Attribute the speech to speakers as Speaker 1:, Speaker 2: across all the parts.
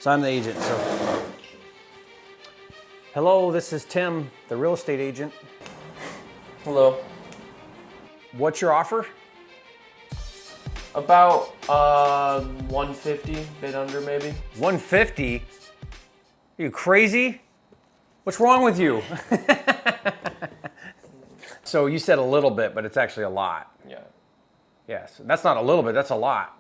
Speaker 1: So I'm the agent. So, hello, this is Tim, the real estate agent.
Speaker 2: Hello.
Speaker 1: What's your offer?
Speaker 2: About 150, bit under maybe.
Speaker 1: 150? Are you crazy? What's wrong with you? So you said a little bit, but it's actually a lot.
Speaker 2: Yeah.
Speaker 1: Yes, that's not a little bit, that's a lot.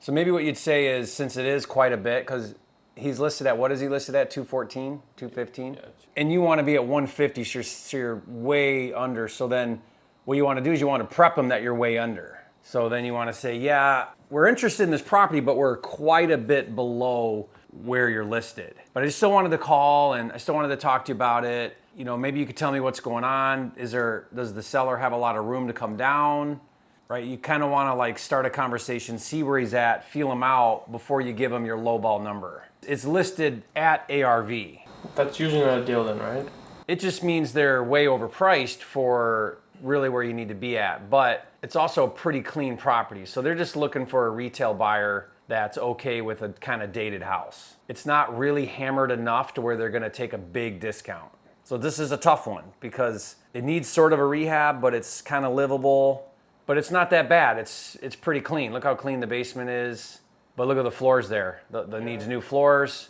Speaker 1: So maybe what you'd say is, since it is quite a bit, because he's listed at, what is he listed at, 214, 215?
Speaker 2: Yeah.
Speaker 1: And you want to be at 150, so you're way under. So then what you want to do is you want to prep them that you're way under. So then you want to say, yeah, we're interested in this property, but we're quite a bit below where you're listed. But I still wanted to call and I still wanted to talk to you about it. You know, maybe you could tell me what's going on. Does the seller have a lot of room to come down? Right? You kind of want to like start a conversation, see where he's at, feel him out before you give him your lowball number. It's listed at ARV.
Speaker 2: That's usually not a deal then, right?
Speaker 1: It just means they're way overpriced for really where you need to be at. But it's also a pretty clean property. So they're just looking for a retail buyer that's okay with a kind of dated house. It's not really hammered enough to where they're going to take a big discount. So this is a tough one because it needs sort of a rehab, but it's kind of livable. But it's not that bad. It's pretty clean. Look how clean the basement is. But look at the floors there. The needs new floors.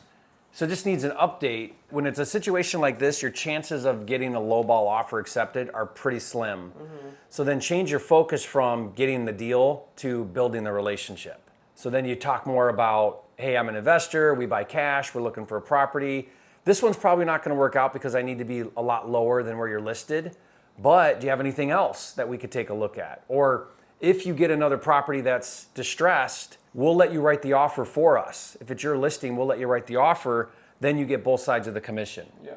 Speaker 1: So it just needs an update. When it's a situation like this, your chances of getting a lowball offer accepted are pretty slim. Mm-hmm. So then change your focus from getting the deal to building the relationship. So then you talk more about, hey, I'm an investor, we buy cash, we're looking for a property. This one's probably not going to work out because I need to be a lot lower than where you're listed. But do you have anything else that we could take a look at? Or if you get another property that's distressed, we'll let you write the offer for us. If it's your listing, we'll let you write the offer. Then you get both sides of the commission.
Speaker 2: Yeah.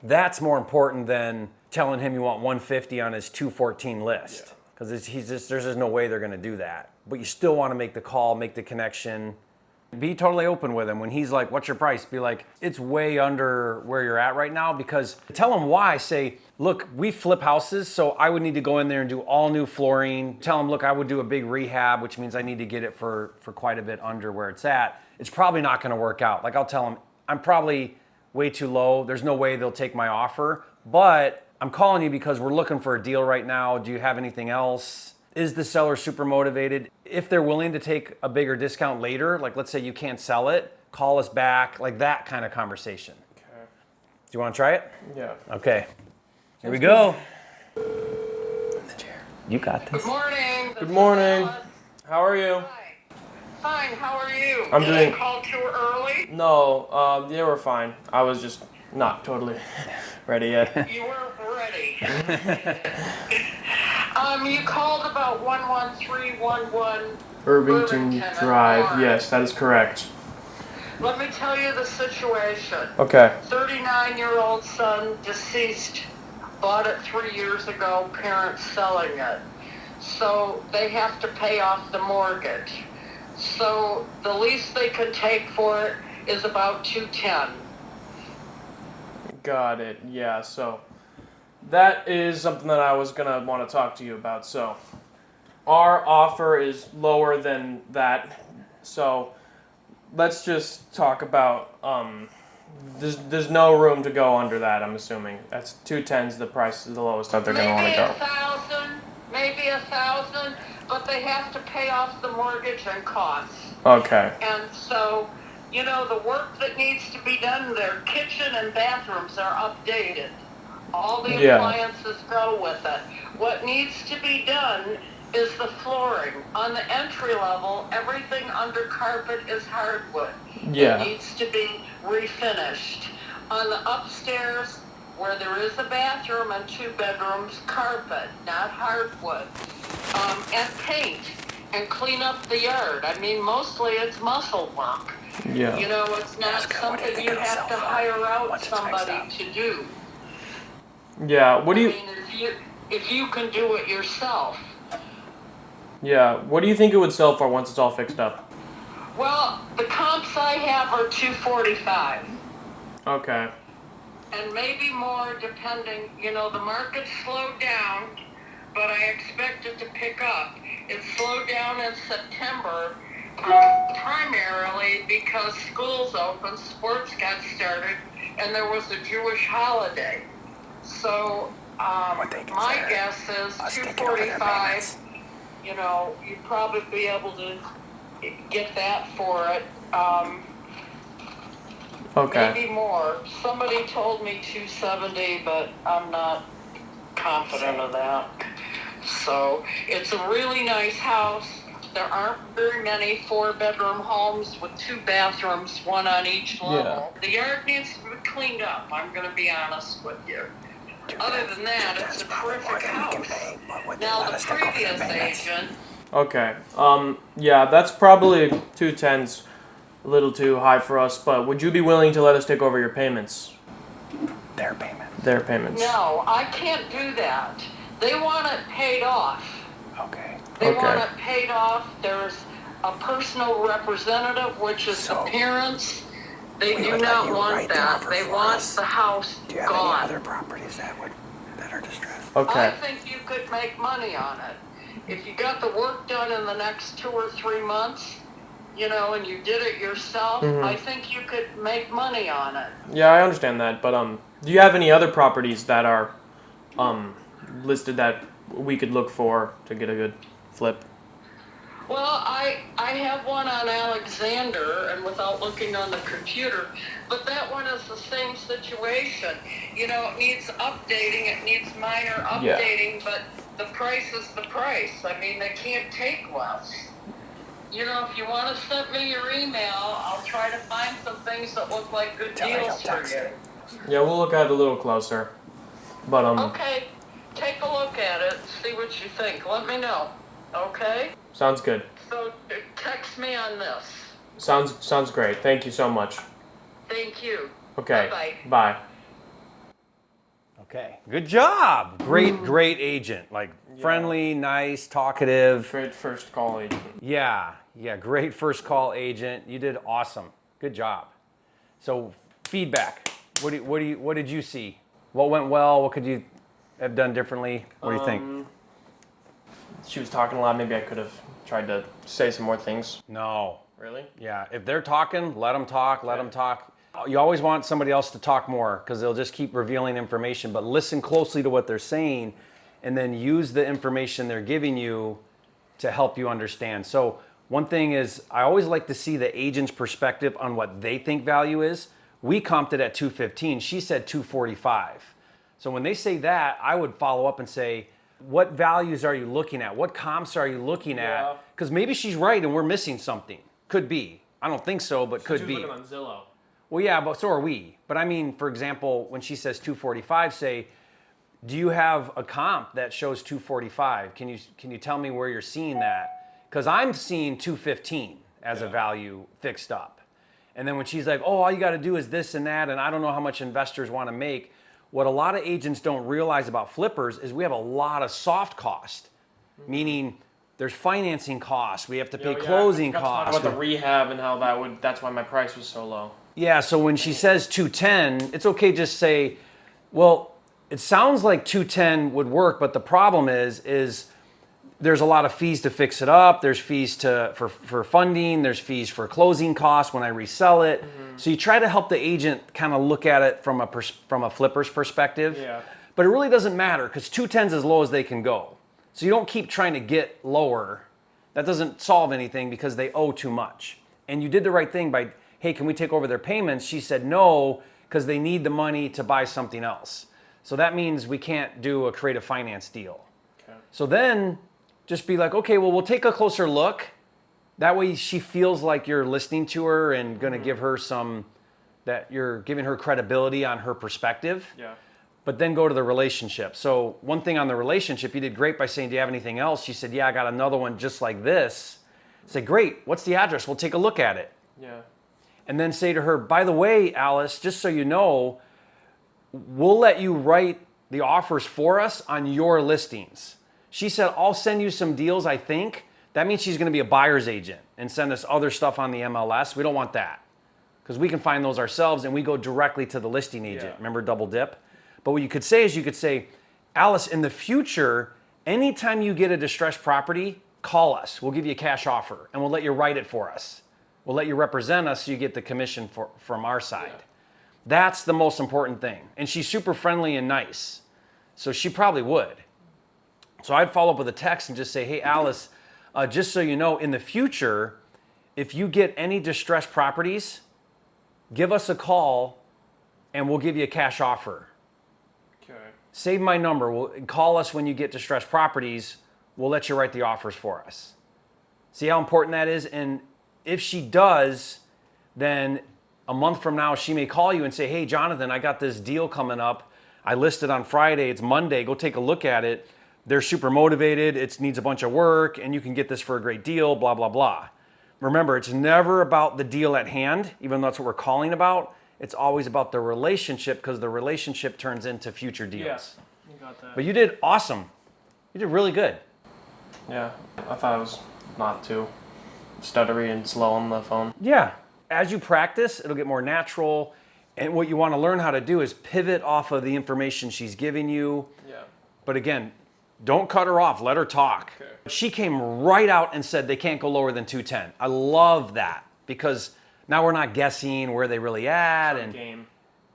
Speaker 1: That's more important than telling him you want 150 on his 214 list. Because there's just no way they're going to do that. But you still want to make the call, make the connection. Be totally open with him. When he's like, what's your price? Be like, it's way under where you're at right now. Because tell him why. Say, look, we flip houses, so I would need to go in there and do all new flooring. Tell him, look, I would do a big rehab, which means I need to get it for quite a bit under where it's at. It's probably not going to work out. Like I'll tell him, I'm probably way too low. There's no way they'll take my offer. But I'm calling you because we're looking for a deal right now. Do you have anything else? Is the seller super motivated? If they're willing to take a bigger discount later, like let's say you can't sell it, call us back, like that kind of conversation. Okay. Do you want to try it?
Speaker 2: Yeah.
Speaker 1: Okay. Here we go. In the chair. You got this.
Speaker 3: Good morning.
Speaker 2: Good morning. How are you?
Speaker 3: Hi. Fine. How are you?
Speaker 2: I'm
Speaker 3: Did
Speaker 2: doing-
Speaker 3: I call too early?
Speaker 2: No, they were fine. I was just not totally ready yet.
Speaker 3: You weren't ready. You called about 11311
Speaker 2: Irvington Drive.
Speaker 3: Norton.
Speaker 2: Yes, that is correct.
Speaker 3: Let me tell you the situation.
Speaker 2: Okay.
Speaker 3: 39-year-old son, deceased, bought it 3 years ago, parents selling it. So they have to pay off the mortgage. So the least they can take for it is about $210.
Speaker 2: Got it. Yeah, so that is something that I was going to want to talk to you about. So our offer is lower than that. So let's just talk about there's no room to go under that, I'm assuming. That's 210's the price is the lowest that they're going to want to go.
Speaker 3: Maybe 1,000, but they have to pay off the mortgage and costs.
Speaker 2: Okay.
Speaker 3: And so, you know, the work that needs to be done, their kitchen and bathrooms are updated. All the appliances go with it. What needs to be done is the flooring. On the entry level, everything under carpet is hardwood.
Speaker 2: Yeah.
Speaker 3: It needs to be refinished. On the upstairs, where there is a bathroom and 2 bedrooms, carpet, not hardwood. And paint and clean up the yard. I mean, mostly it's muscle work.
Speaker 2: Yeah.
Speaker 3: You know, it's not something you have to hire out somebody to do.
Speaker 2: Yeah. What do you?
Speaker 3: I mean, if you can do it yourself.
Speaker 2: Yeah. What do you think it would sell for once it's all fixed up?
Speaker 3: Well, the comps I have are $245.
Speaker 2: Okay.
Speaker 3: And maybe more depending, you know, the market slowed down, but I expect it to pick up. It slowed down in September, Primarily because schools opened, sports got started, and there was a Jewish holiday. So my guess is 245. You know, you'd probably be able to get that for it.
Speaker 2: Okay.
Speaker 3: Maybe more. Somebody told me 270, but I'm not confident of that. So it's a really nice house. There aren't very many 4-bedroom homes with 2 bathrooms, one on each level. The yard needs to be cleaned up, I'm going to be honest with you. Other than that, it's a terrific house. Now, the previous agent...
Speaker 2: Okay. Yeah, that's probably 210's a little too high for us, but would you be willing to let us take over your payments?
Speaker 1: Their payments.
Speaker 2: Their payments.
Speaker 3: No, I can't do that. They want it paid off.
Speaker 1: Okay.
Speaker 3: They want it paid off. There's a personal representative, which is the parents. They do not want that. They want the house
Speaker 1: Do you have
Speaker 3: gone.
Speaker 1: any other properties that are distressed?
Speaker 2: Okay.
Speaker 3: I think you could make money on it. If you got the work done in the next 2 or 3 months, you know, and you did it yourself, I think you could make money on it.
Speaker 2: Yeah, I understand that, but do you have any other properties that are listed that we could look for to get a good flip?
Speaker 3: Well, I have one on Alexander, and without looking on the computer, but that one is the same situation. You know, it needs updating, it needs minor updating, but the price is the price. I mean, they can't take less. You know, if you want to send me your email, I'll try to find some things that look like good deals for you.
Speaker 2: Yeah, we'll look at it a little closer. But
Speaker 3: Okay, take a look at it, see what you think. Let me know, okay?
Speaker 2: sounds good.
Speaker 3: So text me on this.
Speaker 2: Sounds great. Thank you so much.
Speaker 3: Thank you.
Speaker 2: Okay.
Speaker 3: Bye-bye.
Speaker 2: Bye.
Speaker 1: Okay. Good job. Great agent. Like friendly, nice, talkative.
Speaker 2: Great first call agent.
Speaker 1: Yeah. Great first call agent. You did awesome. Good job. So feedback. What did you see? What went well? What could you have done differently? What do you think?
Speaker 2: She was talking a lot. Maybe I could have tried to say some more things.
Speaker 1: No.
Speaker 2: Really?
Speaker 1: Yeah. If they're talking, let them talk. Let them talk. You always want somebody else to talk more because they'll just keep revealing information. But listen closely to what they're saying, and then use the information they're giving you to help you understand. So one thing is, I always like to see the agent's perspective on what they think value is. We comped it at 215. She said 245. So when they say that, I would follow up and say, what values are you looking at? What comps are you looking at? Because maybe she's right and we're missing something. Could be. I don't think so, but could be.
Speaker 2: She was looking on Zillow.
Speaker 1: Well, yeah, but so are we. But I mean, for example, when she says 245, say, do you have a comp that shows 245? Can you tell me where you're seeing that? Because I'm seeing 215 as a value fixed up. And then when she's like, oh, all you got to do is this and that, and I don't know how much investors want to make. What a lot of agents don't realize about flippers is we have a lot of soft cost, meaning there's financing costs. We have to pay closing costs.
Speaker 2: Talk about the rehab and how that's why my price was so low.
Speaker 1: Yeah, so when she says 210, it's okay just say, well, it sounds like 210 would work, but the problem is there's a lot of fees to fix it up. There's fees for funding. There's fees for closing costs when I resell it. So you try to help the agent kind of look at it from a flipper's perspective.
Speaker 2: Yeah.
Speaker 1: But it really doesn't matter because 210's as low as they can go. So you don't keep trying to get lower. That doesn't solve anything because they owe too much. And you did the right thing by, hey, can we take over their payments? She said no because they need the money to buy something else. So that means we can't do a creative finance deal. Okay. So then just be like, okay, well, we'll take a closer look. That way she feels like you're listening to her and going to give her that you're giving her credibility on her perspective.
Speaker 2: Yeah.
Speaker 1: But then go to the relationship. So one thing on the relationship, you did great by saying, do you have anything else? She said, yeah, I got another one just like this. Say, great, what's the address? We'll take a look at it.
Speaker 2: Yeah.
Speaker 1: And then say to her, by the way, Alice, just so you know, we'll let you write the offers for us on your listings. She said, I'll send you some deals, I think. That means she's going to be a buyer's agent and send us other stuff on the MLS. We don't want that because we can find those ourselves and we go directly to the listing agent.
Speaker 2: Yeah.
Speaker 1: Remember double dip? But what you could say is Alice, in the future, anytime you get a distressed property, call us. We'll give you a cash offer and we'll let you write it for us. We'll let you represent us so you get the commission from our side.
Speaker 2: Yeah.
Speaker 1: That's the most important thing. And she's super friendly and nice. So she probably would. So I'd follow up with a text and just say, hey, Alice, just so you know, in the future, if you get any distressed properties, give us a call and we'll give you a cash offer.
Speaker 2: Okay.
Speaker 1: Save my number. Call us when you get distressed properties. We'll let you write the offers for us. See how important that is? And if she does, then a month from now, she may call you and say, hey, Jonathan, I got this deal coming up. I listed on Friday. It's Monday. Go take a look at it. They're super motivated. It needs a bunch of work, and you can get this for a great deal, blah, blah, blah. Remember, it's never about the deal at hand, even though that's what we're calling about. It's always about the relationship, because the relationship turns into future deals.
Speaker 2: Yes, you got that.
Speaker 1: But you did awesome. You did really good.
Speaker 2: Yeah, I thought I was not too stuttery and slow on the phone.
Speaker 1: Yeah. As you practice, it'll get more natural. And what you want to learn how to do is pivot off of the information she's giving you.
Speaker 2: Yeah.
Speaker 1: But again, don't cut her off. Let her talk.
Speaker 2: Okay.
Speaker 1: She came right out and said they can't go lower than 210. I love that, because now we're not guessing where they really at. And
Speaker 2: Game.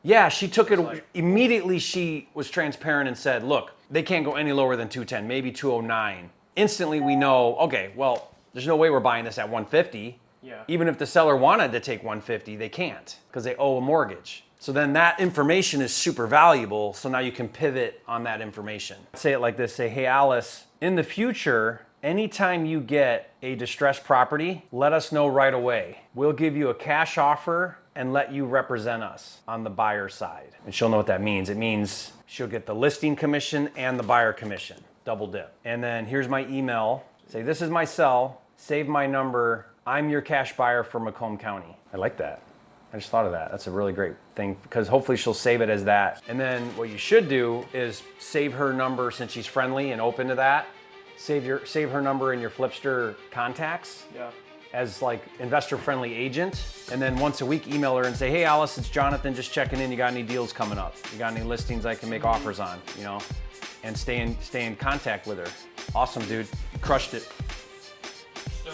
Speaker 1: yeah, she took it immediately. She was transparent and said, look, they can't go any lower than 210, maybe 209. Instantly we know, okay, well, there's no way we're buying this at 150.
Speaker 2: Yeah.
Speaker 1: Even if the seller wanted to take 150, they can't, because they owe a mortgage. So then that information is super valuable. So now you can pivot on that information. Say it like this, say, hey, Alice, in the future, anytime you get a distressed property, let us know right away. We'll give you a cash offer and let you represent us on the buyer side. And she'll know what that means. It means she'll get the listing commission and the buyer commission, double dip. And then here's my email. Say, this is my cell, save my number. I'm your cash buyer for Macomb County. I like that. I just thought of that. That's a really great thing, because hopefully she'll save it as that. And then what you should do is save her number, since she's friendly and open to that. Save her number in your Flipster contacts.
Speaker 2: Yeah.
Speaker 1: As like investor-friendly agent. And then once a week, email her and say, hey, Alice, it's Jonathan, just checking in. You got any deals coming up? You got any listings I can make offers on, you know? And stay in contact with her. Awesome, dude. You crushed it.
Speaker 2: So